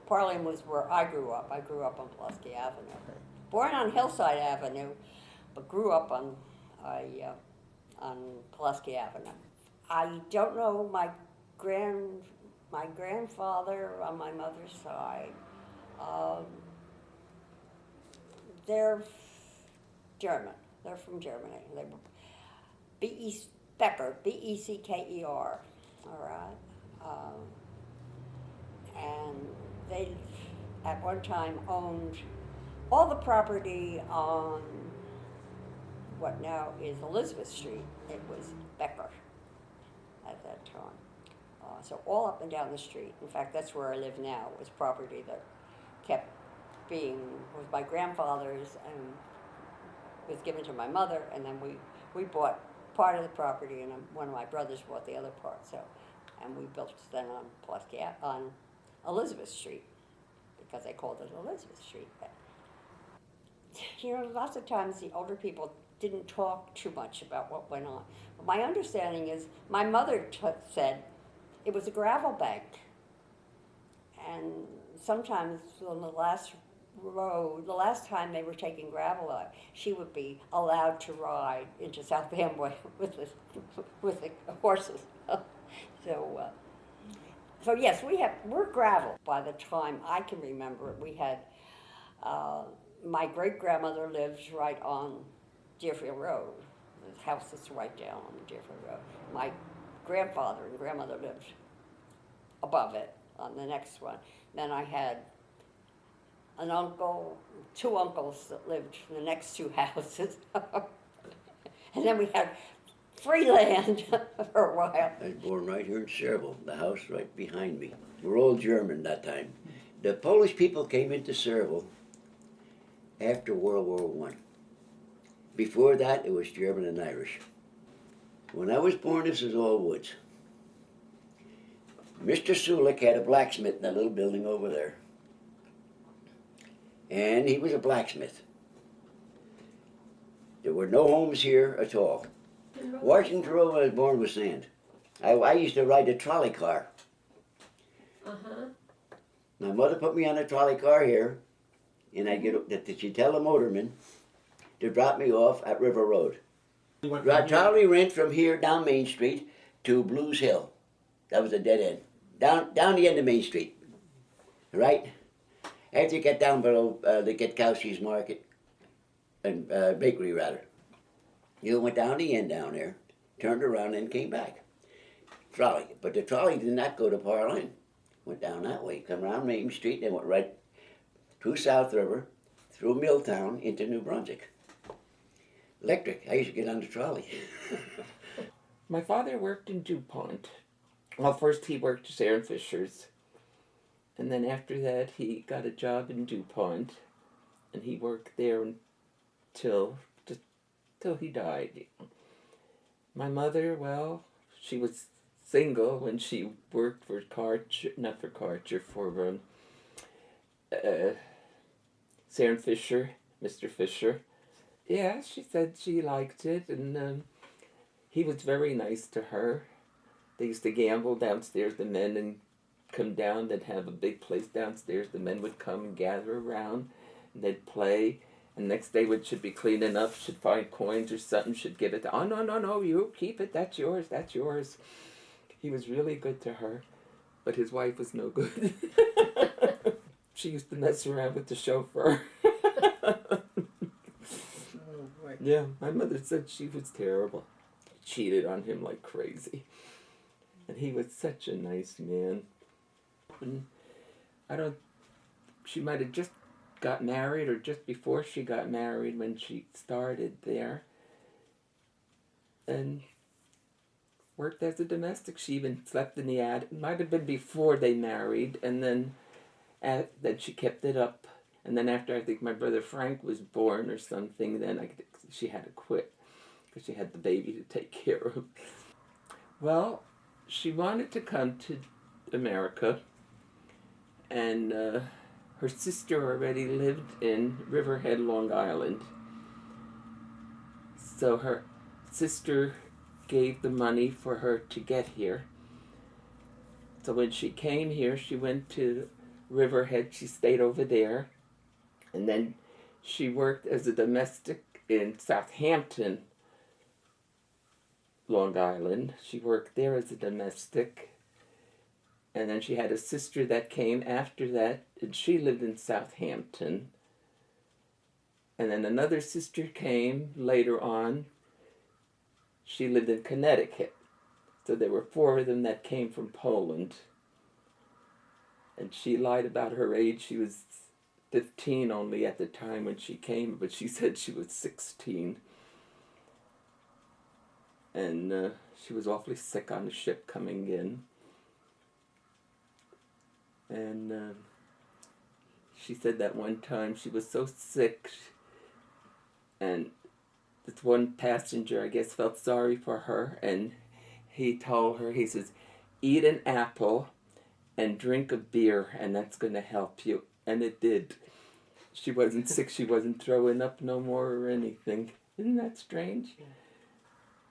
Parliament was where I grew up. I grew up on Pulaski Avenue. Born on Hillside Avenue, but grew up uh, on Pulaski Avenue. I don't know my grandfather on my mother's side. Um, they're German. They're from Germany. They were Becker, Becker. All right. And they at one time owned all the property on what now is Elizabeth Street. It was Becker at that time. So all up and down the street. In fact, that's where I live now. Was property that kept was my grandfather's and was given to my mother, and then we bought part of the property, and one of my brothers bought the other part. So, and we built then on on Elizabeth Street because they called it Elizabeth Street. But, you know, lots of times the older people didn't talk too much about what went on. But my understanding is my mother said it was a gravel bank, and sometimes on the last road, the last time they were taking gravel out, she would be allowed to ride into South Amway with the horses. So, so yes, we're gravel. By the time I can remember, we had my great grandmother lives right on Deerfield Road. The house is right down on Deerfield Road. My grandfather and grandmother lived above it on the next one. Then I had an uncle, two uncles that lived in the next two houses. And then we had free land for a while. I was born right here in Sayreville, the house right behind me. We're all German that time. The Polish people came into Sayreville after World War One. Before that, it was German and Irish. When I was born, this was all woods. Mr. Sulik had a blacksmith in that little building over there. And he was a blacksmith. There were no homes here at all. Washington Road, when I was born, was sand. I used to ride the trolley car. My mother put me on a trolley car here, and she'd tell the motorman to drop me off at River Road. Trolley went from here down Main Street to Blues Hill. That was a dead end. Down the end of Main Street, right? After you get down below the Getkowski's Market, and bakery rather. You went down the end down there, turned around and came back. Trolley, but the trolley did not go to Parline. Went down that way, come around Main Street, and went right through South River, through Milltown into New Brunswick. Electric, I used to get on the trolley. My father worked in DuPont. Well, first he worked at Aaron Fisher's, and then after that he got a job in DuPont, and he worked there till he died. My mother, well, she was single when she worked for Aaron Fisher, Mr. Fisher. Yeah, she said she liked it, and he was very nice to her. They used to gamble downstairs, the men, and come down. They'd have a big place downstairs. The men would come and gather around, and they'd play. And next day should be cleaning up, should find coins or something, should give it to, oh, no, you keep it, that's yours. He was really good to her, but his wife was no good. She used to mess around with the chauffeur. Yeah, my mother said she was terrible. Cheated on him like crazy. And he was such a nice man. And she might have just got married or just before she got married when she started there. And worked as a domestic. She even slept in the attic. It might have been before they married, and then she kept it up. And then after I think my brother Frank was born or something, then she had to quit because she had the baby to take care of. Well, she wanted to come to America, and her sister already lived in Riverhead, Long Island. So her sister gave the money for her to get here. So when she came here, she went to Riverhead. She stayed over there. And then she worked as a domestic in Southampton, Long Island. She worked there as a domestic. And then she had a sister that came after that, and she lived in Southampton. And then another sister came later on. She lived in Connecticut. So there were 4 of them that came from Poland. And she lied about her age. She was 15 only at the time when she came, but she said she was 16. And she was awfully sick on the ship coming in. And she said that one time she was so sick, and this one passenger, I guess, felt sorry for her, and he told her, he says, eat an apple and drink a beer, and that's going to help you. And it did. She wasn't sick. She wasn't throwing up no more or anything. Isn't that strange? Yeah.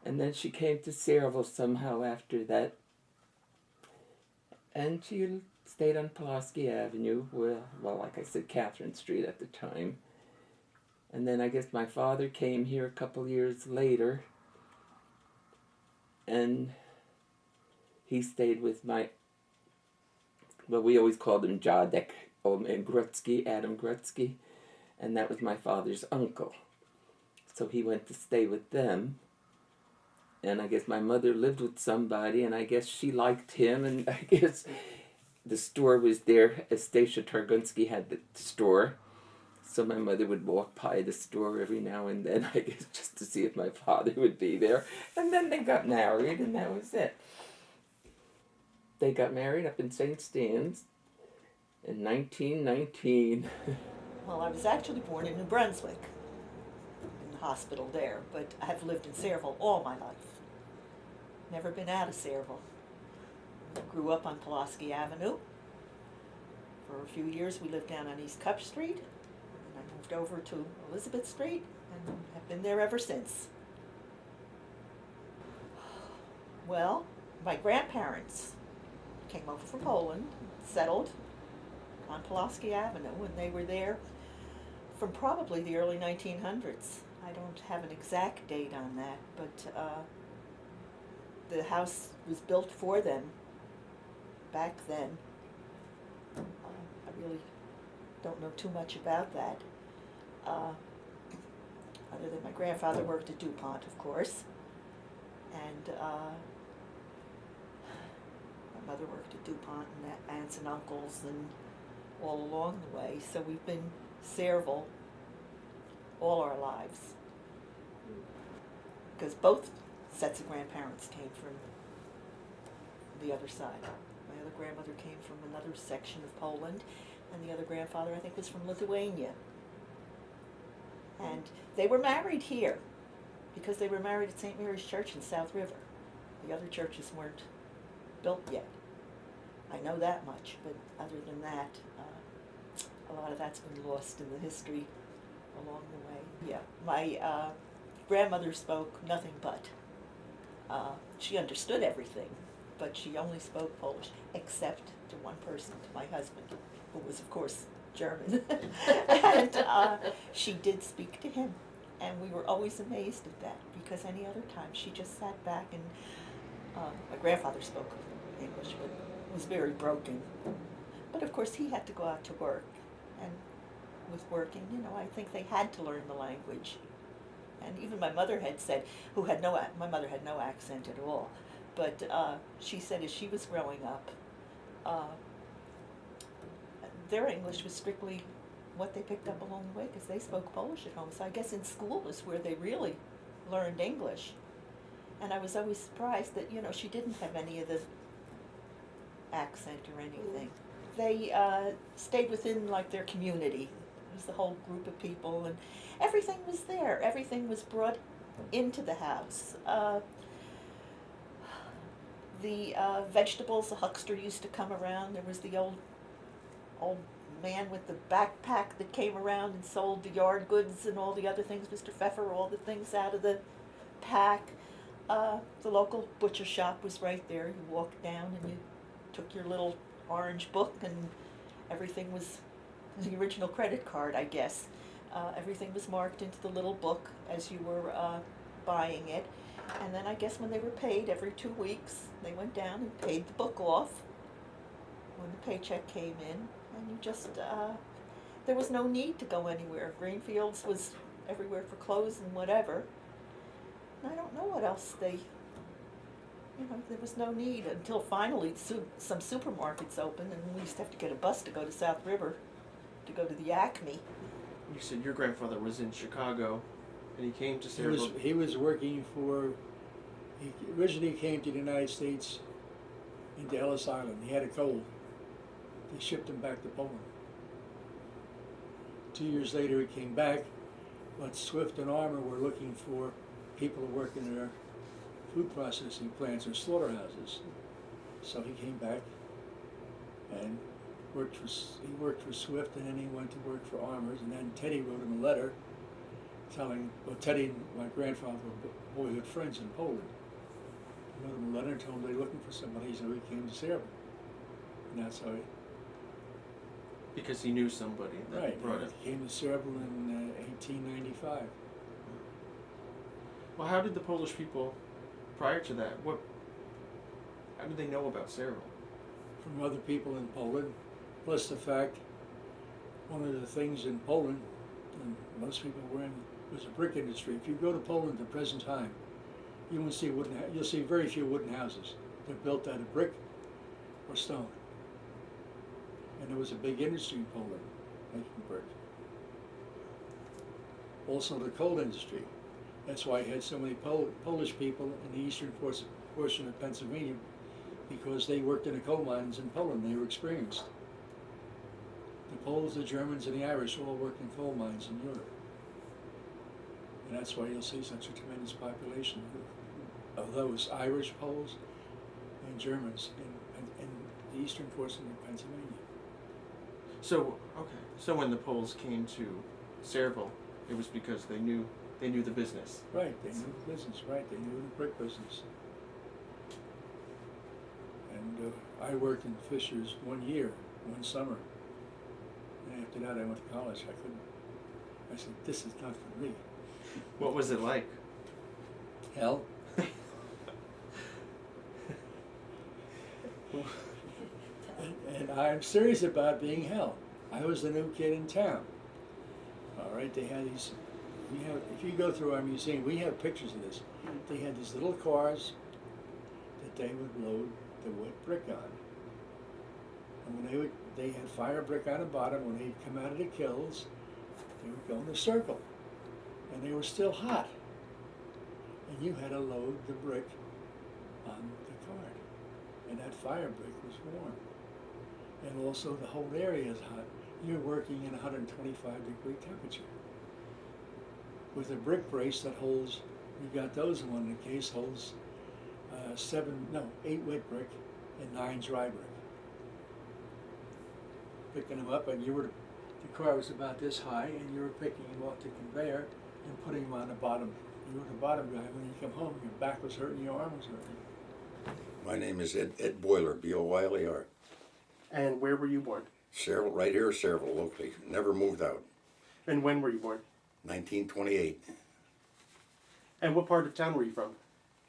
And then she came to Sayreville somehow after that. And she stayed on Pulaski Avenue, well, like I said, Catherine Street at the time. And then I guess my father came here a couple years later. And he stayed with my, well, we always called him Jadek, old man Grutsky, Adam Grutsky. And that was my father's uncle. So he went to stay with them. And I guess my mother lived with somebody, and I guess she liked him, and I guess the store was there. Estacia Targunsky had the store. So my mother would walk by the store every now and then, I guess, just to see if my father would be there. And then they got married, and that was it. They got married up in St. Stan's in 1919. Well, I was actually born in New Brunswick, in the hospital there, but I have lived in Sayreville all my life. Never been out of Sayreville. Grew up on Pulaski Avenue. For a few years we lived down on East Cup Street, and I moved over to Elizabeth Street, and have been there ever since. Well, my grandparents came over from Poland, settled on Pulaski Avenue, and they were there from probably the early 1900s. I don't have an exact date on that, but the house was built for them back then. I really don't know too much about that, other than my grandfather worked at DuPont, of course, and my mother worked at DuPont, and aunts and uncles and all along the way. So we've been Sayreville all our lives, because both sets of grandparents came from the other side. My other grandmother came from another section of Poland, and the other grandfather, I think, was from Lithuania. And they were married here, because they were married at St. Mary's Church in South River. The other churches weren't built yet. I know that much, but other than that, a lot of that's been lost in the history along the way. Yeah, my grandmother spoke nothing but. She understood everything, but she only spoke Polish, except to one person, to my husband, who was, of course, German. And she did speak to him, and we were always amazed at that, because any other time she just sat back and, my grandfather spoke English, but was very broken. But of course he had to go out to work, and with working, you know, I think they had to learn the language. And even my mother had said, my mother had no accent at all, but she said as she was growing up, their English was strictly what they picked up along the way, because they spoke Polish at home. So I guess in school is where they really learned English. And I was always surprised that, you know, she didn't have any of the accent or anything. They stayed within, like, their community. It was the whole group of people, and everything was there. Everything was brought into the house. The vegetables, the huckster used to come around. There was the old man with the backpack that came around and sold the yard goods and all the other things, Mr. Pfeffer, all the things out of the pack. The local butcher shop was right there. You walked down and you took your little orange book and everything was the original credit card, I guess. Everything was marked into the little book as you were buying it. And then I guess when they were paid every 2 weeks, they went down and paid the book off when the paycheck came in. And you just, there was no need to go anywhere. Greenfields was everywhere for clothes and whatever. And I don't know what else they, there was no need until finally some supermarkets opened, and we used to have to get a bus to go to South River to go to the Acme. You said your grandfather was in Chicago, and he came to Sayreville. He was working for, he originally came to the United States into Ellis Island. He had a cold. They shipped him back to Poland. 2 years later he came back, but Swift and Armour were looking for people to work in their food processing plants or slaughterhouses. So he came back and he worked for Swift, and then he went to work for Armour's, and then Teddy wrote him a letter telling, well, Teddy and my grandfather were boyhood friends in Poland. He wrote him a letter and told him they were looking for somebody, so he came to Sayreville. And that's how he, Because he knew somebody that right, brought it. he came to Sayreville in 1895. Well, how did the Polish people, prior to that, how did they know about Sayreville? From other people in Poland, plus the fact, one of the things in Poland, and most people were in, was the brick industry. If you go to Poland at the present time, you won't see you'll see very few wooden houses. They're built out of brick or stone. And there was a big industry in Poland making brick. Also the coal industry. That's why you had so many Polish people in the eastern portion of Pennsylvania, because they worked in the coal mines in Poland. They were experienced. The Poles, the Germans, and the Irish all worked in coal mines in Europe. And that's why you'll see such a tremendous population of those Irish, Poles, and Germans in the eastern portion of Pennsylvania. So, okay. So when the Poles came to Sayreville, it was because they knew the business. Right, they knew the business, right, they knew the brick business. And I worked in Fisher's 1 year, one summer. And after that I went to college. I said, this is not for me. What was it like? Hell. and I'm serious about being hell. I was the new kid in town. All right, they had these, if you go through our museum, we have pictures of this. They had these little cars that they would load the wet brick on. And when they had fire brick on the bottom. When they'd come out of the kilns, they would go in a circle. And they were still hot. And you had to load the brick on the cart. And that fire brick was warm. And also the whole area is hot. You're working in 125-degree temperature. With a brick brace that holds, you got those in one in the case, holds 8 wet brick and 9 dry brick. Picking them up, and the car was about this high, and you were picking them off the conveyor and putting them on the bottom. You were the bottom guy. When you come home, your back was hurting, your arm was hurting. My name is Ed Boiler, B-O-Y-L-E-R. And where were you born? Sayreville, right here, Sayreville, locally. Never moved out. And when were you born? 1928. And what part of town were you from?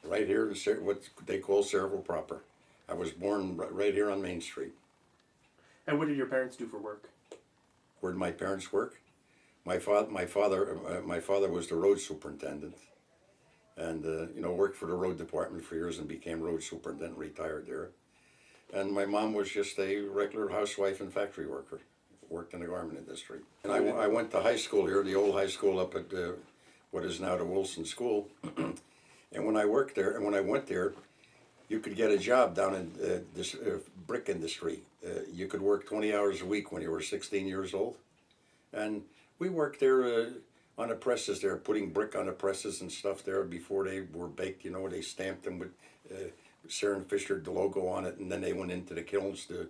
Right here, what they call Sayreville proper. I was born right here on Main Street. And what did your parents do for work? Where did my parents work? My father was the road superintendent, and worked for the road department for years and became road superintendent, retired there. And my mom was just a regular housewife and factory worker, worked in the garment industry. And I went to high school here, the old high school up at what is now the Wilson School. And when I went there, you could get a job down in this brick industry. You could work 20 hours a week when you were 16 years old. And we worked there on the presses there, putting brick on the presses and stuff there before they were baked. They stamped them with Sayreville Fisher, the logo on it, and then they went into the kilns to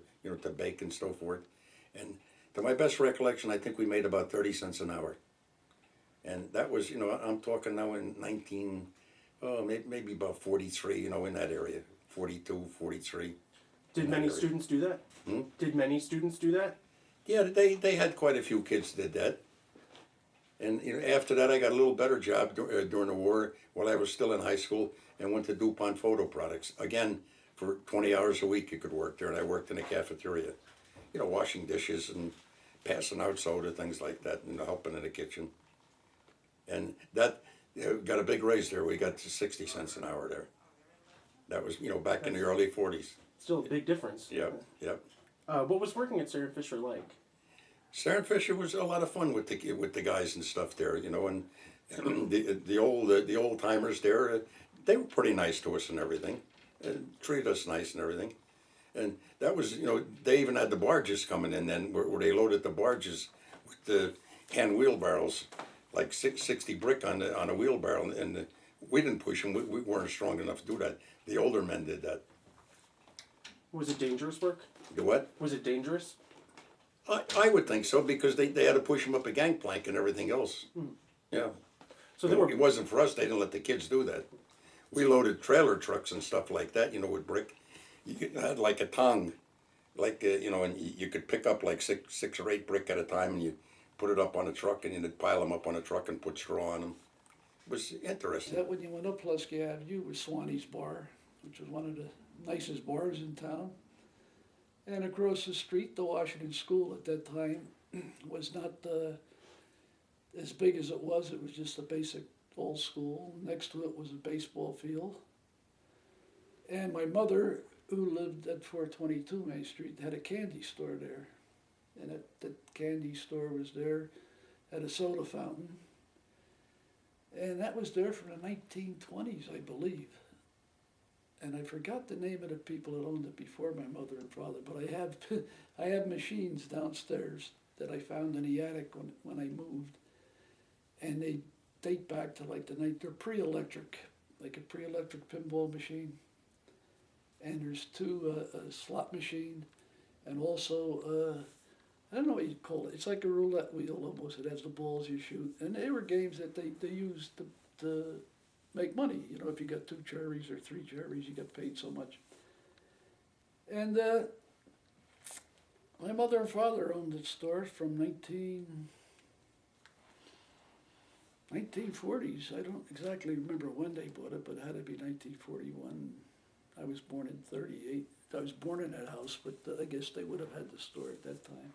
bake and so forth. And to my best recollection, I think we made about 30 cents an hour. And that was, I'm talking now in maybe about 43, in that area, 42, 43. Did many students do that? Hmm? Did many students do that? Yeah, they had quite a few kids did that. And you know, after that, I got a little better job during the war while I was still in high school and went to DuPont Photo Products. Again, for 20 hours a week you could work there, and I worked in a cafeteria, you know, washing dishes and passing out soda, things like that, and helping in the kitchen. And that got a big raise there. We got to 60 cents an hour there. That was, you know, back in the early 40s. Still a big difference. Yep, yep. What was working at Sarah Fisher like? Sarah Fisher was a lot of fun with the guys and stuff there, you know, and the old timers there, they were pretty nice to us and everything, treated us nice and everything, and that was, you know, they even had the barges coming in then where they loaded the barges with the hand wheelbarrows, like 60 brick on a wheelbarrow, and we didn't push them. We weren't strong enough to do that. The older men did that. Was it dangerous work? The what? Was it dangerous? I would think so, because they had to push them up a gangplank and everything else. Yeah. So they were. It wasn't for us. They didn't let the kids do that. We loaded trailer trucks and stuff like that, you know, with brick. You had like a tongue, like you know, and you could pick up like six or eight brick at a time, and you put it up on a truck, and you'd pile them up on a truck and put straw on them. It was interesting. That when you went up Pulaski Avenue was Swanee's Bar, which was one of the nicest bars in town. And across the street, the Washington School at that time was not as big as it was. It was just a basic old school. Next to it was a baseball field. And my mother, who lived at 422 Main Street, had a candy store there. And that candy store was there, had a soda fountain. And that was there from the 1920s, I believe. And I forgot the name of the people that owned it before my mother and father, but I have machines downstairs that I found in the attic when I moved, and they date back to like they're pre-electric, like a pre-electric pinball machine. And there's two a slot machine, and also I don't know what you'd call it. It's like a roulette wheel almost. It has the balls you shoot, and they were games that they used to make money. You know, if you got 2 cherries or 3 cherries, you got paid so much. And my mother and father owned the store from 1940s. I don't exactly remember when they bought it, but it had to be 1941. I was born in 38. I was born in that house, but I guess they would have had the store at that time.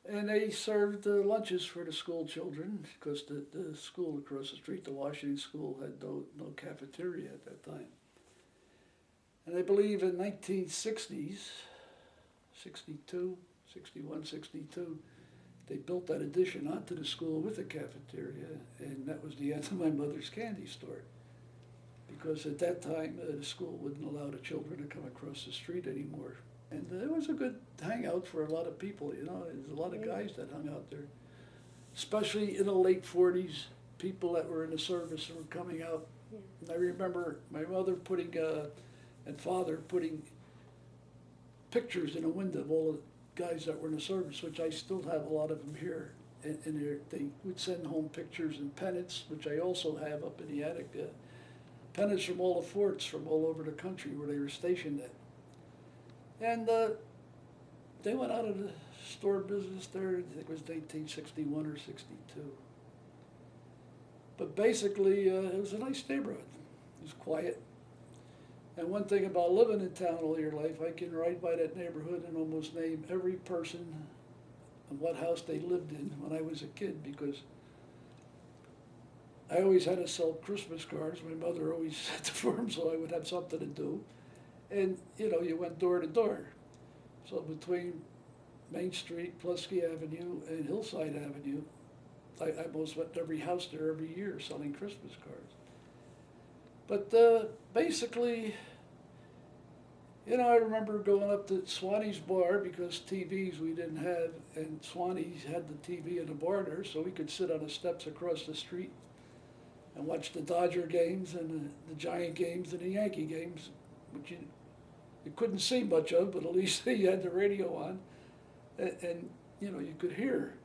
And they served lunches for the school children, because the school across the street, the Washington School, had no cafeteria at that time. And I believe in 1960s, 62, 61, 62, they built that addition onto the school with a cafeteria, and that was the end of my mother's candy store. Because at that time, the school wouldn't allow the children to come across the street anymore. And it was a good hangout for a lot of people, you know. There's a lot of guys that hung out there. Especially in the late 40s, people that were in the service were coming out. Yeah. And I remember my mother and father putting pictures in a window of all the guys that were in the service, which I still have a lot of them here. And they would send home pictures and pennants, which I also have up in the attic. Pennants from all the forts from all over the country where they were stationed at. And they went out of the store business there, I think it was 1961 or 62. But basically, it was a nice neighborhood. It was quiet. And one thing about living in town all your life, I can ride by that neighborhood and almost name every person and what house they lived in when I was a kid, because I always had to sell Christmas cards. My mother always had to for them, so I would have something to do. And, you know, you went door to door. So between Main Street, Pulaski Avenue, and Hillside Avenue, I almost went to every house there every year selling Christmas cards. But basically, you know, I remember going up to Swanee's Bar, because TVs we didn't have, and Swanee's had the TV in the bar there, so we could sit on the steps across the street and watch the Dodger games and the Giant games and the Yankee games, which you couldn't see much of, but at least you had the radio on, and you know, you could hear.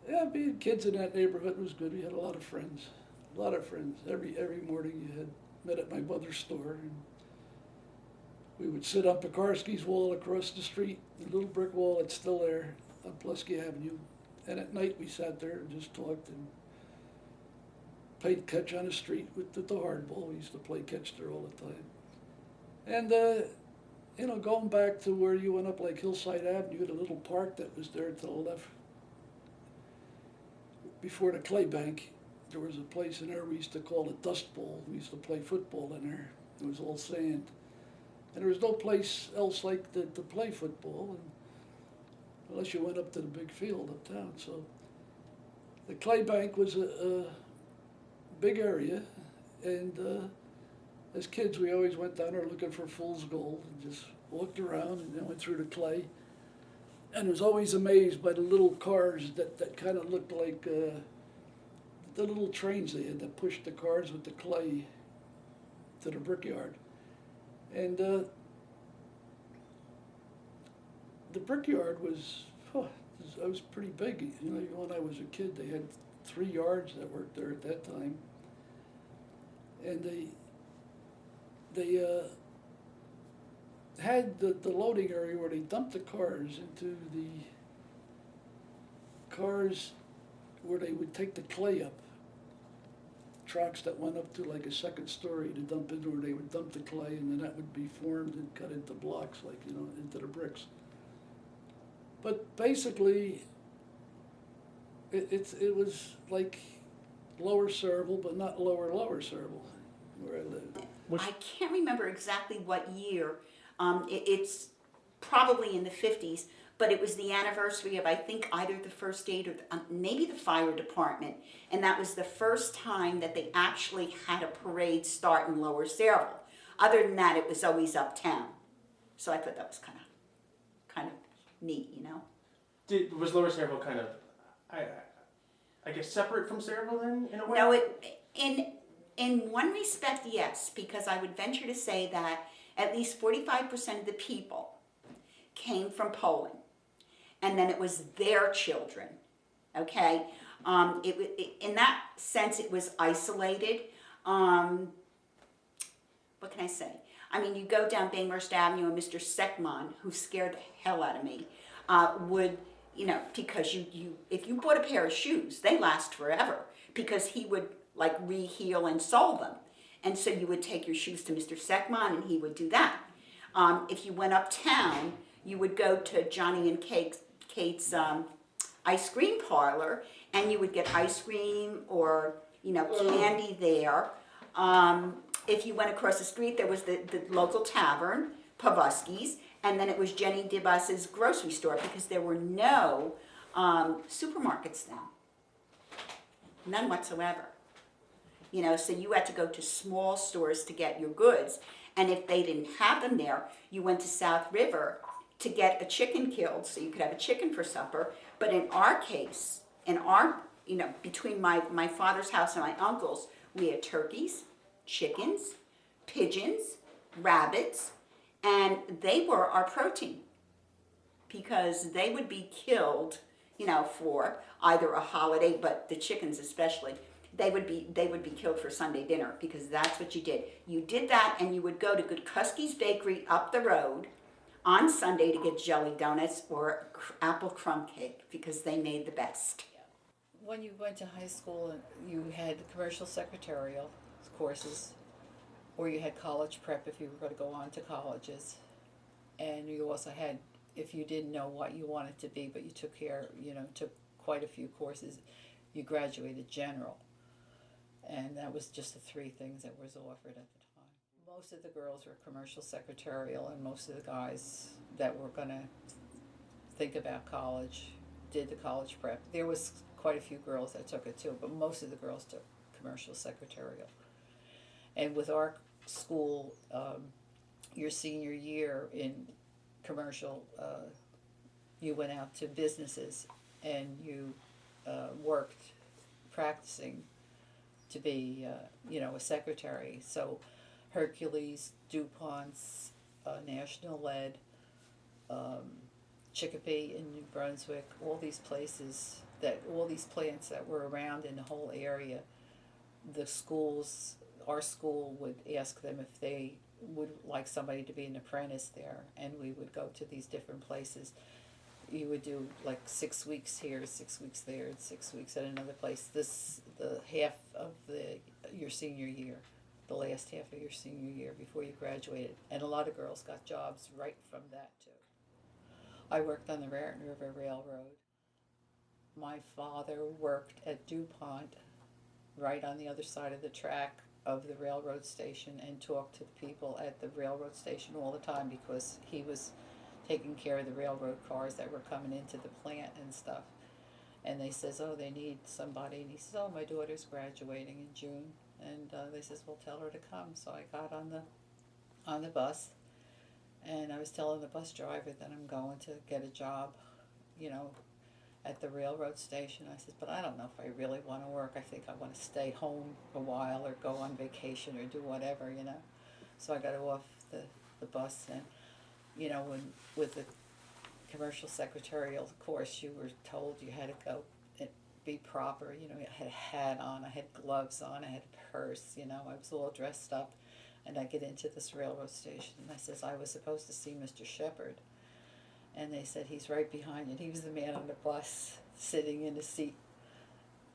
Yeah, being kids in that neighborhood was good. We had a lot of friends. Every morning you had met at my mother's store, and We would sit on Pekarsky's wall across the street, the little brick wall that's still there on Pulaski Avenue. And at night we sat there and just talked and played catch on the street with the hardball. We used to play catch there all the time. And, you know, going back to where you went up like Hillside Avenue, the little park that was there to the left, before the clay bank, there was a place in there we used to call the Dust Bowl. We used to play football in there. It was all sand. And there was no place else like to play football, and unless you went up to the big field uptown. So the clay bank was a big area, and as kids we always went down there looking for fool's gold and just walked around and then went through the clay. And was always amazed by the little cars that kind of looked like the little trains they had that pushed the cars with the clay to the brickyard. And the brickyard was, it was pretty big. You know, when I was a kid, they had 3 yards that worked there at that time. And they had the loading area where they dumped the cars into the cars where they would take the clay up. Tracks that went up to like a 2nd story to dump into where they would dump the clay, and then that would be formed and cut into blocks, like, you know, into the bricks. But basically, it was like Lower Sayreville, but not lower Sayreville, where I lived. I can't remember exactly what year. It's probably in the 50s, but it was the anniversary of, I think, either the first aid or maybe the fire department. And that was the first time that they actually had a parade start in Lower Sayreville. Other than that, it was always uptown. So I thought that was kind of neat, you know. Was Lower Sayreville kind of, I guess, separate from Sayreville then, in a way? No, in one respect, yes, because I would venture to say that at least 45% of the people came from Poland, and then it was their children, okay? In that sense, it was isolated. What can I say? I mean, you go down Bainhurst Avenue, and Mr. Sekman, who scared the hell out of me, would, you know, because if you bought a pair of shoes, they last forever, because he would like re-heel and sole them. And so you would take your shoes to Mr. Sekman, and he would do that. If you went uptown, you would go to Johnny and Kate's ice cream parlor, and you would get ice cream or, you know, candy there. If you went across the street, there was the local tavern, Pavoski's, and then it was Jenny Dibas's grocery store, because there were no supermarkets then. None whatsoever. You know, so you had to go to small stores to get your goods. And if they didn't have them there, you went to South River to get a chicken killed so you could have a chicken for supper. But in our case, you know, between my father's house and my uncle's, we had turkeys, chickens, pigeons, rabbits, and they were our protein, because they would be killed, you know, for either a holiday, but the chickens especially, they would be killed for Sunday dinner, because that's what you did. You did that, and you would go to Goodkuski's Bakery up the road on Sunday to get jelly donuts or apple crumb cake, because they made the best. When you went to high school, you had commercial secretarial courses, or you had college prep if you were going to go on to colleges, and you also had, if you didn't know what you wanted to be, but you took quite a few courses, you graduated general. And that was just the 3 things that was offered at the time. Most of the girls were commercial secretarial, and most of the guys that were going to think about college did the college prep. There was quite a few girls that took it too, but most of the girls took commercial secretarial. And with our school, your senior year in commercial, you went out to businesses and you worked practicing to be, a secretary. So Hercules, DuPont's, National Lead, Chicopee in New Brunswick, all these places, all these plants that were around in the whole area, our school would ask them if they would like somebody to be an apprentice there, and we would go to these different places. You would do like 6 weeks here, 6 weeks there, and 6 weeks at another place. The half of your senior year, the last half of your senior year before you graduated, and a lot of girls got jobs right from that too. I worked on the Raritan River Railroad. My father worked at DuPont, right on the other side of the track of the railroad station, and talked to the people at the railroad station all the time because he was taking care of the railroad cars that were coming into the plant and stuff. And they says, oh, they need somebody. And he says, oh, my daughter's graduating in June. And they says, well, tell her to come. So I got on the bus, and I was telling the bus driver that I'm going to get a job, you know, at the railroad station. I said, but I don't know if I really want to work. I think I want to stay home a while or go on vacation or do whatever, you know. So I got off the bus, and, you know, with the commercial secretarial course, you were told you had to go and be proper. You know, I had a hat on, I had gloves on, I had a purse, you know, I was all dressed up. And I get into this railroad station, and I says, I was supposed to see Mr. Shepherd. And they said, he's right behind you. And he was the man on the bus sitting in the seat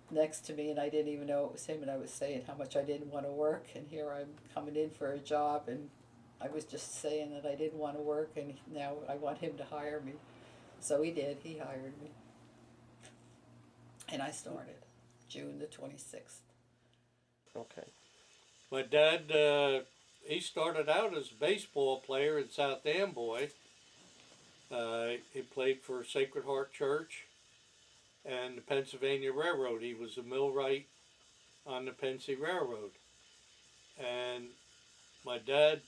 next to me, and I didn't even know it was him, and I was saying how much I didn't want to work, and here I'm coming in for a job, and I was just saying that I didn't want to work, and now I want him to hire me. So he did. He hired me. And I started June the 26th. Okay. My dad, he started out as a baseball player in South Amboy. He played for Sacred Heart Church and the Pennsylvania Railroad. He was a millwright on the Pennsy Railroad. And my dad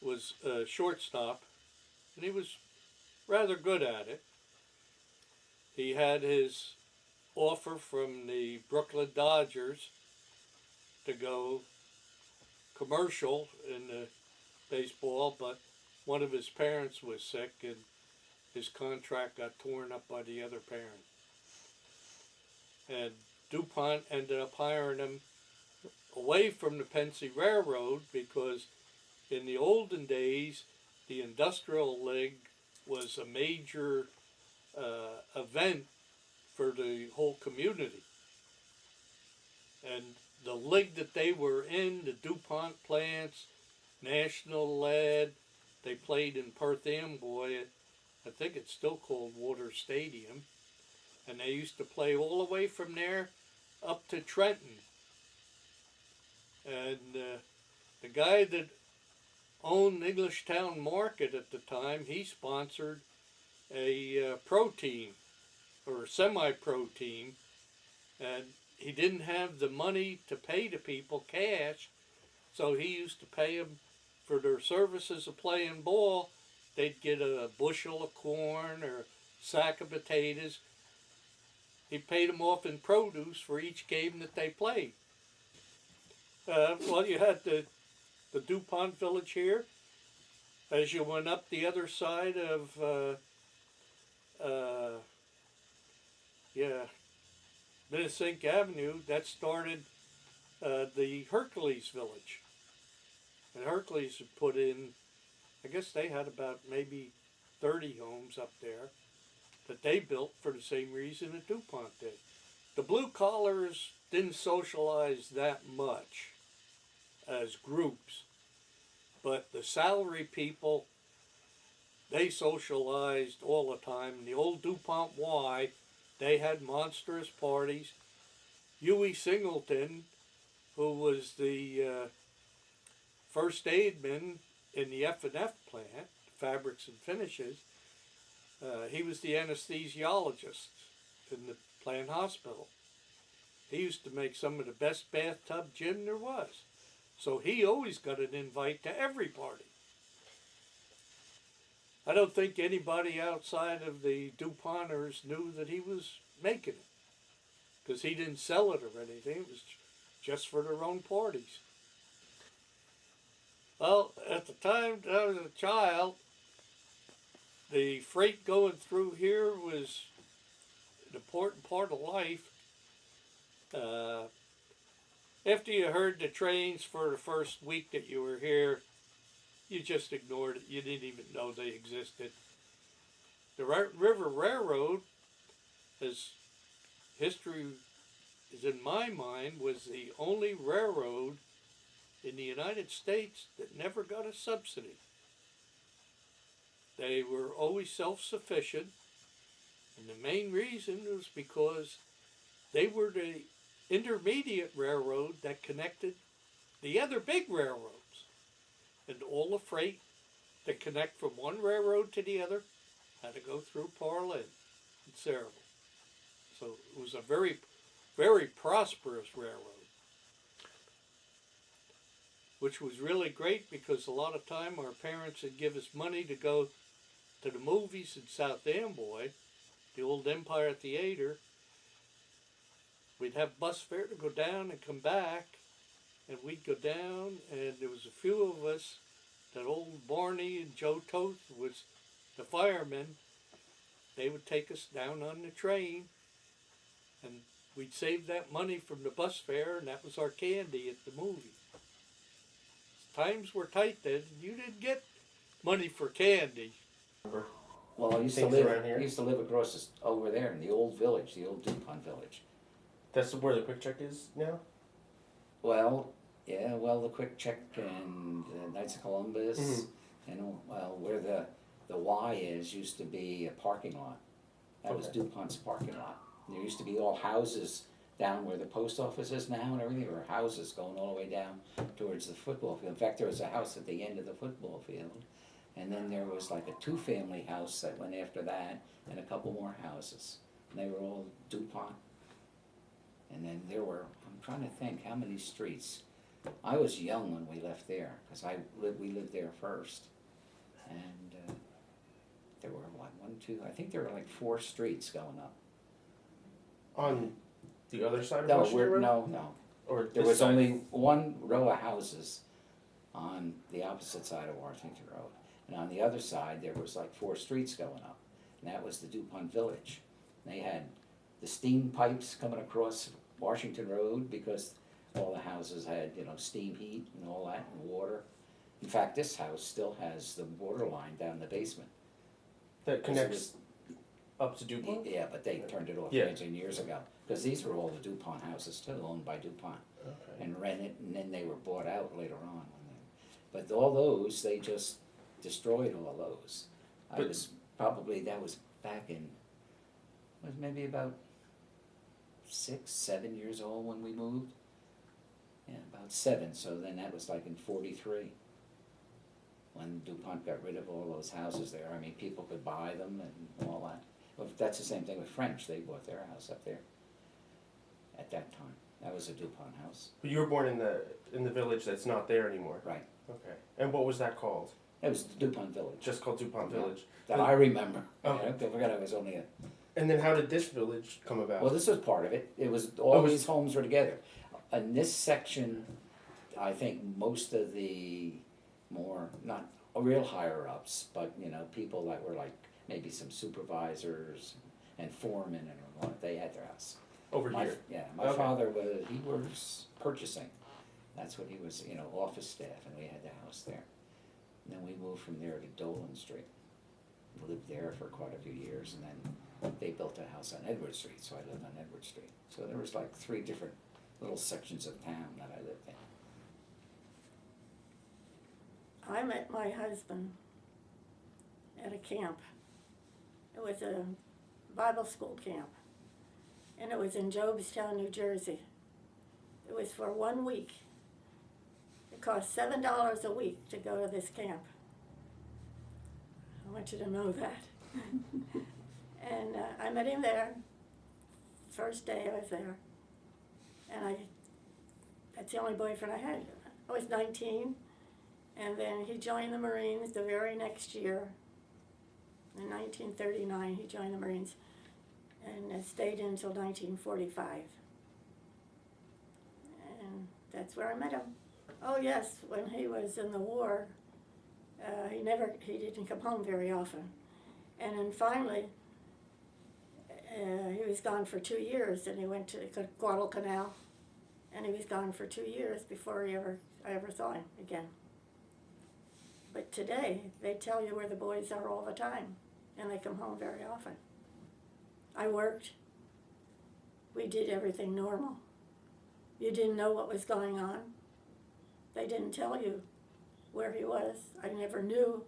was a shortstop, and he was rather good at it. He had his offer from the Brooklyn Dodgers to go commercial in the baseball, but one of his parents was sick, and his contract got torn up by the other parent. And DuPont ended up hiring him away from the Pennsy Railroad because in the olden days, the Industrial League was a major event for the whole community. And the league that they were in, the DuPont plants, National Lead, they played in Perth Amboy. I think it's still called Water Stadium. And they used to play all the way from there up to Trenton. And the guy that owned Englishtown Market at the time, he sponsored a pro team, or a semi-pro team, and he didn't have the money to pay the people cash, so he used to pay them for their services of playing ball. They'd get a bushel of corn or a sack of potatoes. He paid them off in produce for each game that they played. Well, you had the DuPont Village here. As you went up the other side of Minnesink Avenue, that started the Hercules Village. And Hercules had put in, I guess they had about maybe 30 homes up there that they built for the same reason that DuPont did. The blue collars didn't socialize that much as groups, but the salary people, they socialized all the time. In the old DuPont Y, they had monstrous parties. Huey Singleton, who was the first aidman in the F&F plant, fabrics and finishes, he was the anesthesiologist in the plant hospital. He used to make some of the best bathtub gin there was. So he always got an invite to every party. I don't think anybody outside of the DuPonters knew that he was making it, because he didn't sell it or anything. It was just for their own parties. Well, at the time that I was a child, the freight going through here was an important part of life. After you heard the trains for the first week that you were here, you just ignored it. You didn't even know they existed. The River Railroad, as history is in my mind, was the only railroad in the United States that never got a subsidy. They were always self-sufficient, and the main reason was because they were the intermediate railroad that connected the other big railroads. And all the freight to connect from one railroad to the other had to go through Parlin and Sayreville. So it was a very, very prosperous railroad, which was really great because a lot of time our parents would give us money to go to the movies in South Amboy, the old Empire Theater. We'd have bus fare to go down and come back, and we'd go down, and there was a few of us, that old Barney and Joe Toth was the firemen. They would take us down on the train, and we'd save that money from the bus fare, and that was our candy at the movie. Times were tight then. You didn't get money for candy. Well, I used to Things live. around here? I used to live across over there in the old village, the old DuPont village. That's where the Quick Check is now? Well, yeah, well, the Quick Check and Knights of Columbus, Mm-hmm. and well, where the Y is used to be a parking lot. That was Okay. DuPont's parking lot. There used to be all houses down where the post office is now and everything. There were houses going all the way down towards the football field. In fact, there was a house at the end of the football field. And then there was like a two-family house that went after that, and a couple more houses. And they were all DuPont. And then there were, I'm trying to think, how many streets? I was young when we left there, because we lived there first. And there were, what, I think there were like 4 streets going up. On the other side of No, Washington Road? no. Or There this was side? only one row of houses on the opposite side of Washington Road. And on the other side, there was like 4 streets going up. And that was the DuPont Village. They had the steam pipes coming across Washington Road because all the houses had, steam heat and all that and water. In fact, this house still has the water line down the basement. That connects up to DuPont? Yeah, but they turned it off Yeah. years and years ago. Because these were all the DuPont houses too, owned by DuPont. Okay. And rented, and then they were bought out later on. But all those, they just destroyed all those. But- That was back in, was maybe about 6, 7 years old when we moved. Yeah, about 7, so then that was like in 43. When DuPont got rid of all those houses there. I mean, people could buy them and all that. Well, that's the same thing with French, they bought their house up there at that time. That was a DuPont house. But you were born in the village that's not there anymore? Right. Okay. And what was that called? It was the DuPont Village. Just called DuPont Yeah. Village? That I remember. Okay. I forgot I was only a... And then how did this village come about? Well, this was part of it. It was, Oh, all it was- these homes were together. In this section, I think most of the more, not real higher ups, but, people that were like maybe some supervisors and foremen and what, they had their house. Over here? Yeah, my Okay. father was purchasing. That's what he was, office staff, and we had the house there. And then we moved from there to Dolan Street. Lived there for quite a few years, and then they built a house on Edward Street, so I lived on Edward Street. So there was like 3 different little sections of town that I lived in. I met my husband at a camp. It was a Bible school camp, and it was in Jobstown, New Jersey. It was for 1 week. It cost $7 a week to go to this camp. I want you to know that. And I met him there. First day I was there, and that's the only boyfriend I had. I was 19. And then he joined the Marines the very next year. In 1939, he joined the Marines and stayed until 1945. And that's where I met him. Oh yes, when he was in the war, he didn't come home very often. And then finally, he was gone for 2 years, and he went to Guadalcanal, and he was gone for 2 years before I ever saw him again. But today, they tell you where the boys are all the time, and they come home very often. I worked. We did everything normal. You didn't know what was going on. They didn't tell you where he was. I never knew.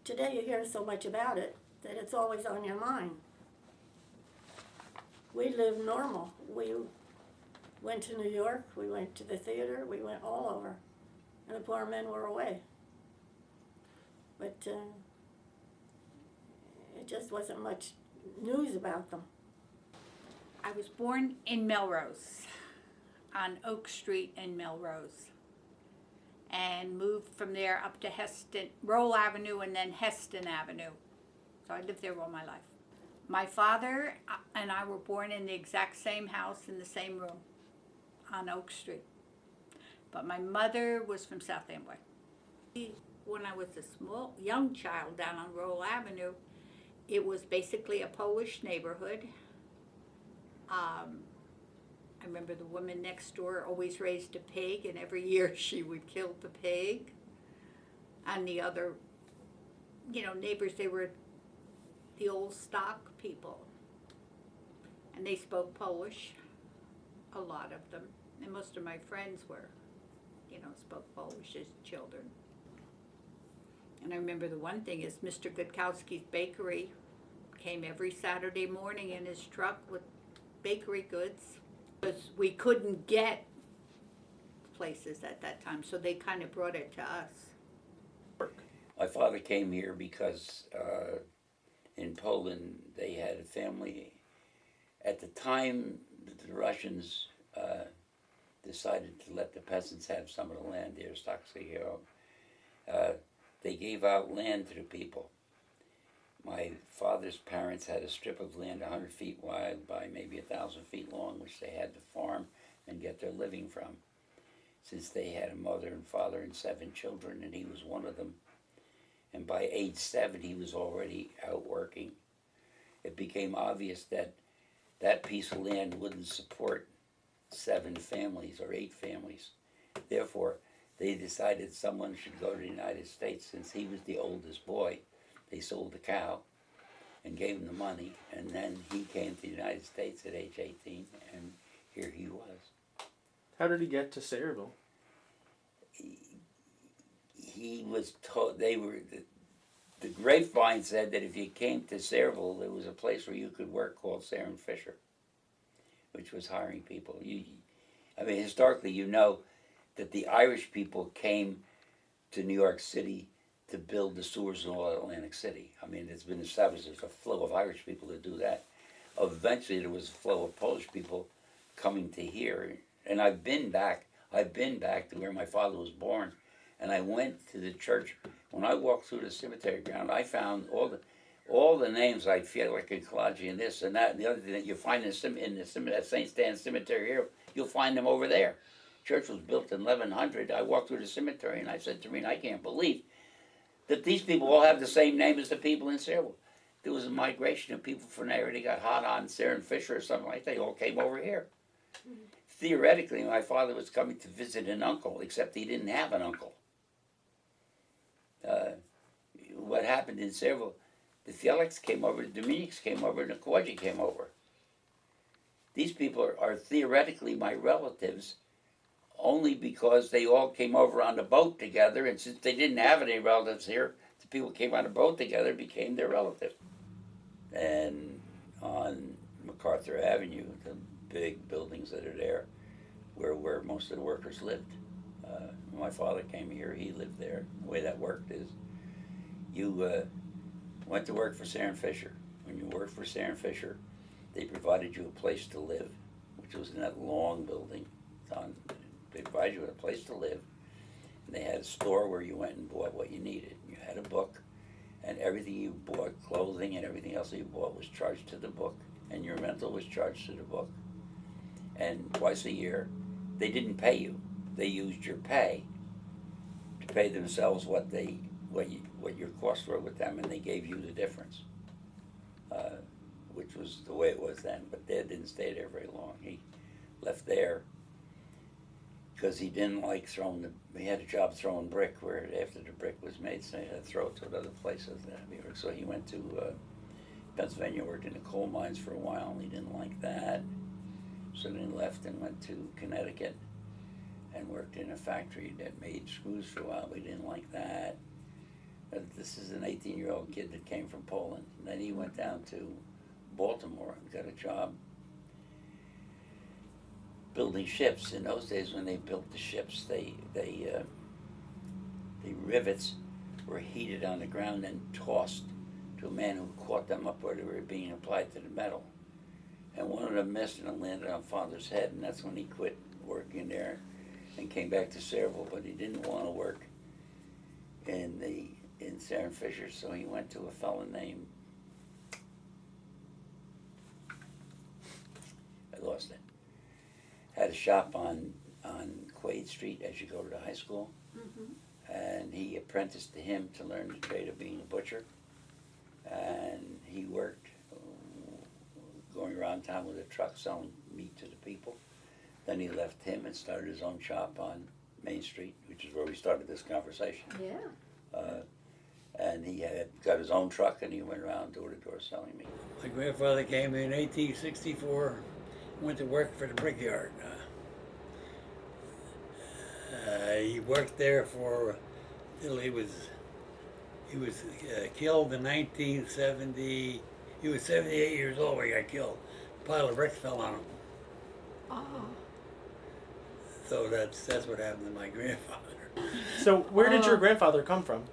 Today you hear so much about it that it's always on your mind. We lived normal. We went to New York, we went to the theater, we went all over. And the poor men were away. But it just wasn't much news about them. I was born in Melrose, on Oak Street in Melrose, and moved from there up to Roll Avenue and then Heston Avenue. So I lived there all my life. My father and I were born in the exact same house in the same room on Oak Street. But my mother was from South Amboy. When I was a young child down on Roll Avenue, it was basically a Polish neighborhood. I remember the woman next door always raised a pig, and every year she would kill the pig. And the other, neighbors, they were the old stock people. And they spoke Polish, a lot of them. And most of my friends were, spoke Polish as children. And I remember the one thing is Mr. Gutkowski's Bakery came every Saturday morning in his truck with bakery goods. Because we couldn't get places at that time, so they kind of brought it to us. My father came here because in Poland they had a family. At the time, the Russians decided to let the peasants have some of the land there, they gave out land to the people. My father's parents had a strip of land 100 feet wide by maybe 1,000 feet long, which they had to farm and get their living from. Since they had a mother and father and 7 children, and he was one of them, and by age 7 he was already out working, it became obvious that that piece of land wouldn't support 7 families or 8 families. Therefore, they decided someone should go to the United States. Since he was the oldest boy, they sold the cow and gave him the money, and then he came to the United States at age 18, and here he was. How did he get to Sayreville? He was told, the grapevine said that if you came to Sayreville, there was a place where you could work called Sayreville Fisher, which was hiring people. Historically, that the Irish people came to New York City to build the sewers in all Atlantic City. It's been established there's a flow of Irish people to do that. Eventually, there was a flow of Polish people coming to here, and I've been back to where my father was born, and I went to the church. When I walked through the cemetery ground, I found all the names I feel like in Kalaji and this and that and the other thing that you find in the St. Stan's Cemetery here, you'll find them over there. Church was built in 1100. I walked through the cemetery and I said to Rena, I can't believe that these people all have the same name as the people in Sayreville. There was a migration of people from there. They got hot on Sayreville Fisher or something like that. They all came over here. Mm-hmm. Theoretically, my father was coming to visit an uncle, except he didn't have an uncle. What happened in Sayreville, the Fieliks came over, the Dominics came over, and the Kawaji came over. These people are theoretically my relatives, only because they all came over on the boat together, and since they didn't have any relatives here, the people came on the boat together and became their relatives. And on MacArthur Avenue, the big buildings that are there, where most of the workers lived. When my father came here, he lived there. The way that worked is, you went to work for Sayreville Fisher. When you worked for Sayreville Fisher, they provided you a place to live, which was in that long building. They provided you with a place to live, and they had a store where you went and bought what you needed. You had a book, and everything you bought, clothing and everything else that you bought, was charged to the book, and your rental was charged to the book. And twice a year, they didn't pay you. They used your pay to pay themselves what your costs were with them, and they gave you the difference, which was the way it was then. But Dad didn't stay there very long. He left there, because he didn't like he had a job throwing brick where after the brick was made, so he had to throw it to other places. So he went to Pennsylvania, worked in the coal mines for a while, and he didn't like that. So then he left and went to Connecticut and worked in a factory that made screws for a while, but he didn't like that. This is an 18-year-old kid that came from Poland. And then he went down to Baltimore and got a job building ships. In those days, when they built the ships, the rivets were heated on the ground and tossed to a man who caught them up where they were being applied to the metal. And one of them missed and landed on Father's head, and that's when he quit working there and came back to Sayreville. But he didn't want to work in Sayreville Fisher, so he went to a fellow named, I lost it, had a shop on Quaid Street as you go to the high school, and he apprenticed to him to learn the trade of being a butcher, and he worked going around town with a truck selling meat to the people. Then he left him and started his own shop on Main Street, which is where we started this conversation. Yeah. And he had got his own truck, and he went around door to door selling meat. My grandfather came in 1864, went to work for the brickyard. He worked there till he was killed in 1970. He was 78 years old when he got killed. A pile of bricks fell on him. Oh. So that's what happened to my grandfather. So where did your grandfather come from?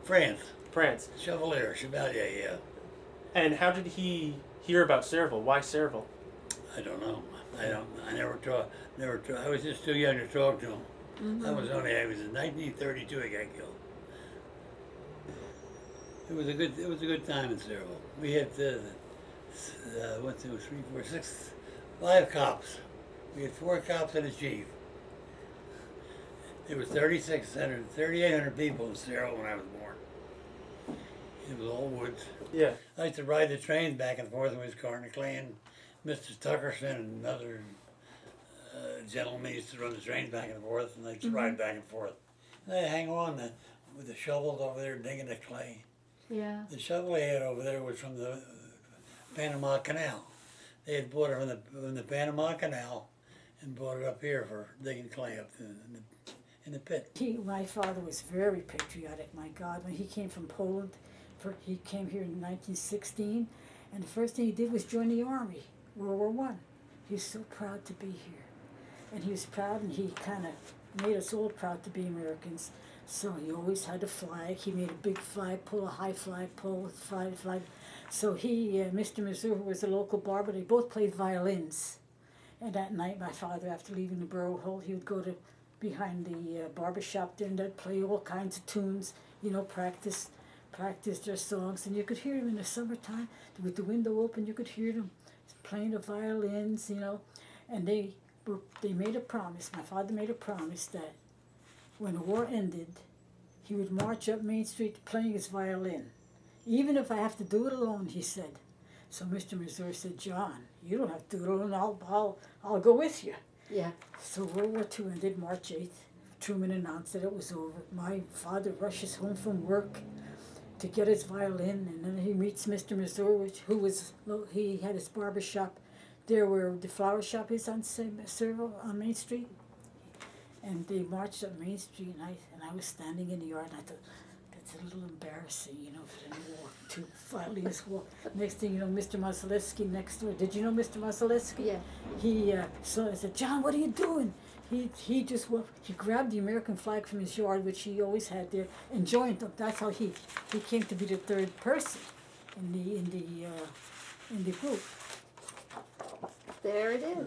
France. France. Chevalier, yeah. And how did he hear about Sayreville? Why Sayreville? I don't know. I never talked. I was just too young to talk to him. I was in 1932 he got killed. It was a good time in Sayreville. We had 1, 2, 3, 4, 6, 5 cops. We had 4 cops and a chief. There was 3,800 people in Sayreville when I was born. It was all woods. Yeah. I used to ride the trains back and forth with Carter Clan, Mr. Tuckerson, and other gentlemen used to run the trains back and forth, and I used to ride back and forth. And I'd hang on with the shovels over there digging the clay. Yeah. The shovel they had over there was from the Panama Canal. They had bought it from the Panama Canal and brought it up here for digging clay up in the pit. My father was very patriotic, my God. When he came from Poland, he came here in 1916, and the first thing he did was join the Army, World War I. He was so proud to be here. And he was proud, and he kind of made us all proud to be Americans. So he always had a flag. He made a big flagpole, a high flagpole with flag. So Mr. Missouri was a local barber. They both played violins. And that night, my father, after leaving the Borough Hall, he would go to behind the barber shop there, and they'd play all kinds of tunes, practice their songs. And you could hear them in the summertime with the window open. You could hear them playing the violins, And they made a promise. My father made a promise that when the war ended, he would march up Main Street playing his violin. Even if I have to do it alone, he said. So Mr. Missouri said, John, you don't have to do it alone. I'll go with you. Yeah. So World War II ended March 8th. Truman announced that it was over. My father rushes home from work to get his violin, and then he meets Mr. Missouri, he had his barber shop there where the flower shop is on Sayreville on Main Street. And they marched up Main Street, and I was standing in the yard, and I thought, that's a little embarrassing, for them to walk too flatly as well. Next thing you know, Mr. Masalewski next door. Did you know Mr. Masalewski? Yeah. He so I said, John, what are you doing? He just he grabbed the American flag from his yard, which he always had there, and joined them. That's how he came to be the third person in the group. There it is.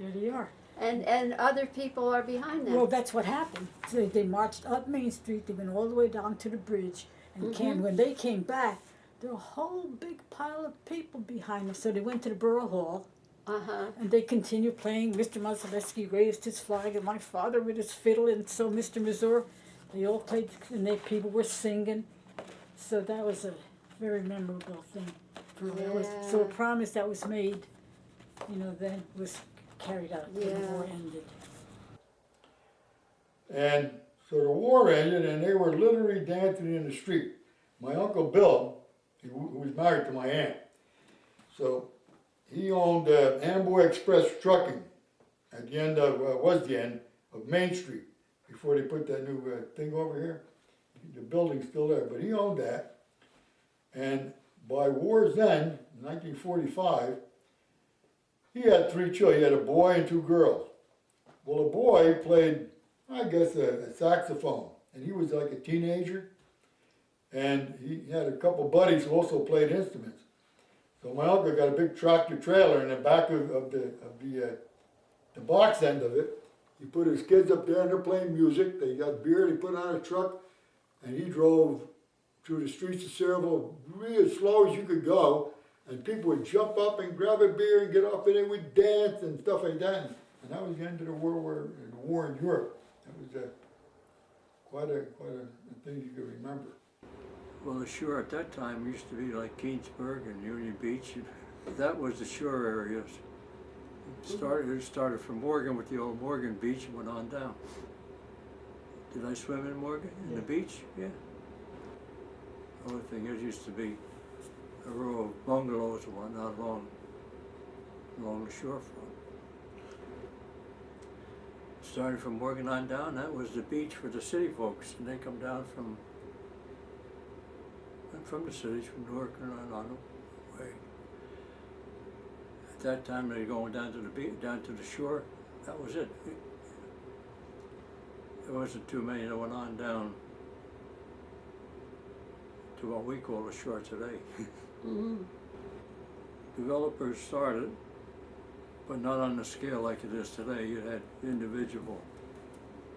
There they are. And other people are behind them. Well, that's what happened. So they marched up Main Street. They went all the way down to the bridge, and when they came back, there were a whole big pile of people behind them. So they went to the Borough Hall, and they continued playing. Mr. Masalewski raised his flag, and my father with his fiddle, and so Mr. Missouri, they all played, and people were singing. So that was a very memorable thing. So a promise that was made, then was carried out when the war ended. And so the war ended, and they were literally dancing in the street. My Uncle Bill, who was married to my aunt, so he owned Amboy Express Trucking at the end of, was the end of Main Street, before they put that new thing over here. The building's still there, but he owned that. And by war's end, 1945, he had 3 children. He had a boy and 2 girls. Well, the boy played, I guess, a saxophone, and he was like a teenager. And he had a couple buddies who also played instruments. So my uncle got a big tractor trailer in the back of the box end of it. He put his kids up there and they're playing music. They got beer, they put it on a truck, and he drove through the streets of Sayreville really as slow as you could go. And people would jump up and grab a beer and get off, and they would dance and stuff like that. And that was the end of the war in Europe. That was quite a thing you could remember. Well, the shore at that time used to be like Keensburg and Union Beach. That was the shore areas. It started from Morgan with the old Morgan Beach and went on down. Did I swim in Morgan? In the beach? Yeah. The only thing is, used to be a row of bungalows and whatnot along the shorefront. Started from Morgan on down, that was the beach for the city folks, and they come down from the cities, from Newark and on the way. At that time, they were going down to the beach, down to the shore. That was it. There wasn't too many that went on down to what we call the shore today. Mm-hmm. Developers started, but not on the scale like it is today. You had individual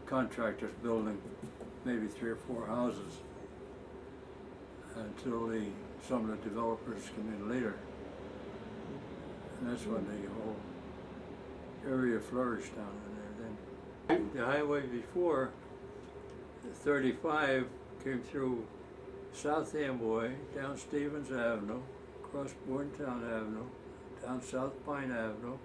contractors building maybe 3 or 4 houses until some of the developers come in later. And that's when the whole area flourished down in there. Then the highway before, the 35 came through South Amboy, down Stevens Avenue, across Bordentown Avenue, down South Pine Avenue,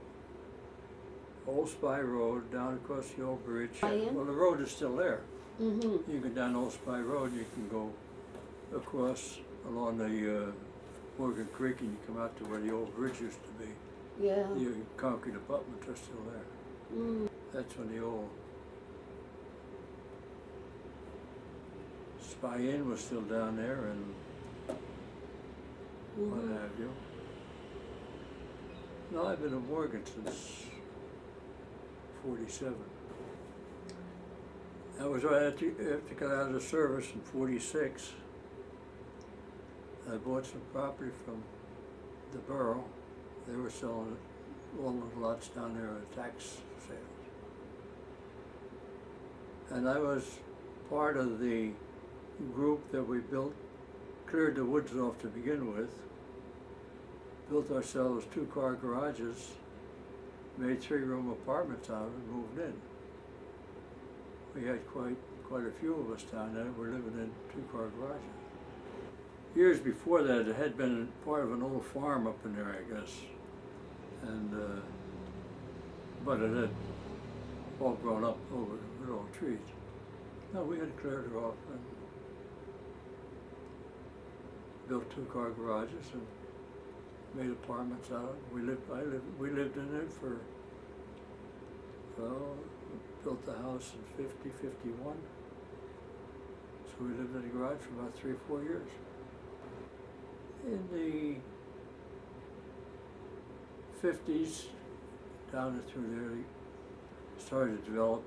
Old Spy Road, down across the old bridge. Well, the road is still there. Mm-hmm. You go down Old Spy Road, you can go across along the Morgan Creek, and you come out to where the old bridge used to be. Yeah. The concrete abutments are still there. Mm. That's when the old Spy Inn was still down there, and what have you. No, I've been in Morgan since 47. That was right after I got out of the service in 46. I bought some property from the borough. They were selling all the lots down there at tax sales. And I was part of the group that we built, cleared the woods off to begin with, built ourselves 2-car garages, made 3-room apartments out of it, and moved in. We had quite a few of us down there. We're living in 2-car garages. Years before that, it had been part of an old farm up in there, I guess. And, but it had all grown up over with old trees. No, we had cleared it off and built 2-car garages and made apartments out of it. We lived in it for, well, built the house in 50, 51. So we lived in the garage for about 3 or 4 years. In the 50s, down through there, it started to develop.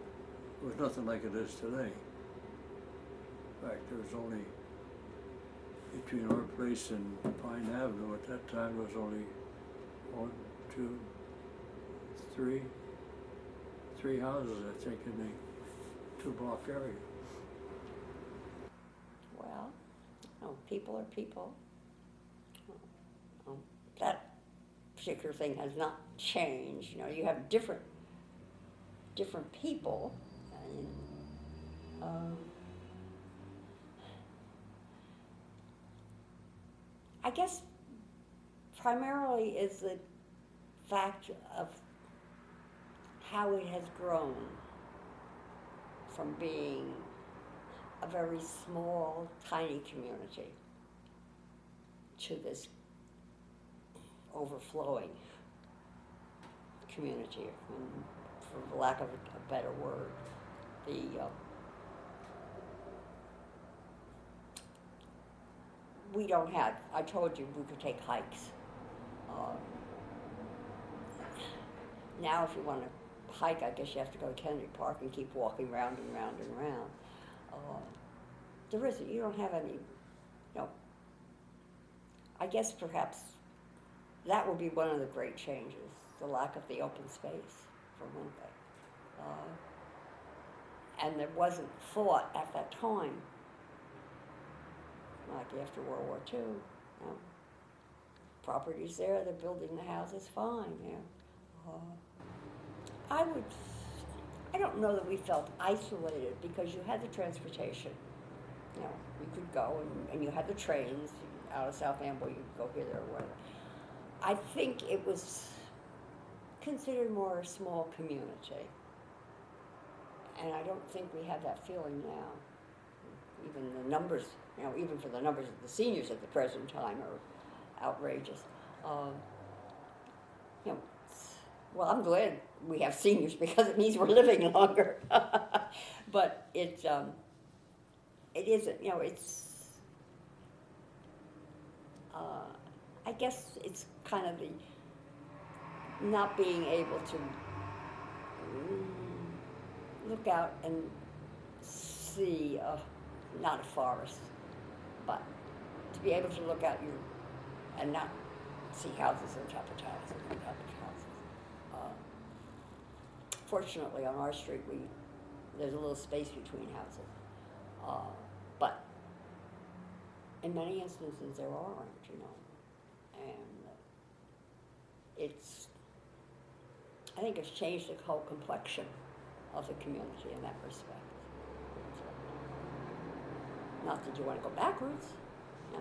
It was nothing like it is today. In fact, there was only, between our place and Pine Avenue at that time, there was only 1, 2, 3 houses, I think, in the 2-block area. Well, people are people. That particular thing has not changed. You know, you have different people, and I guess primarily is the fact of how it has grown from being a very small, tiny community to this overflowing community, for lack of a better word. We don't have, I told you we could take hikes. Now if you want to hike, I guess you have to go to Kennedy Park and keep walking round and round and round. There isn't, you don't have any, I guess perhaps that would be one of the great changes, the lack of the open space, for one thing. And there wasn't thought at that time, like after World War II, property's there, they're building the houses fine, I don't know that we felt isolated because you had the transportation. You could go and you had the trains out of South Amboy, you could go here, there, or whatever. I think it was considered more a small community. And I don't think we have that feeling now. Even the numbers, even for the numbers of the seniors at the present time are outrageous. Well, I'm glad we have seniors because it means we're living longer. But it isn't, it's, I guess it's kind of the not being able to look out and see, not a forest, but to be able to look out and not see houses on top of houses on top of houses. Fortunately, on our street, there's a little space between houses, but in many instances there aren't, and I think it's changed the whole complexion of the community in that respect. Not that you want to go backwards. You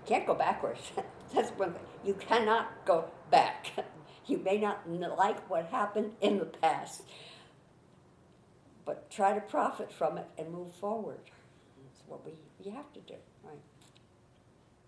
can't go backwards. That's one thing. You cannot go back. You may not like what happened in the past, but try to profit from it and move forward. That's what you have to do, right?